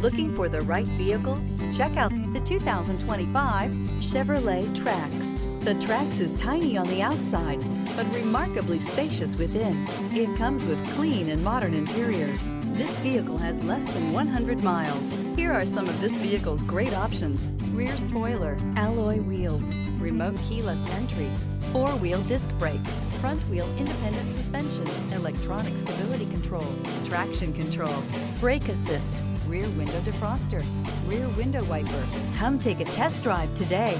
Looking for the right vehicle? Check out the 2025 Chevrolet Trax. The Trax is tiny on the outside, but remarkably spacious within. It comes with clean and modern interiors. This vehicle has less than 100 miles. Here are some of this vehicle's great options: rear spoiler, alloy wheels, remote keyless entry, four-wheel disc brakes, front-wheel independent suspension, electronic stability control, traction control, brake assist, rear window defroster, rear window wiper. Come take a test drive today.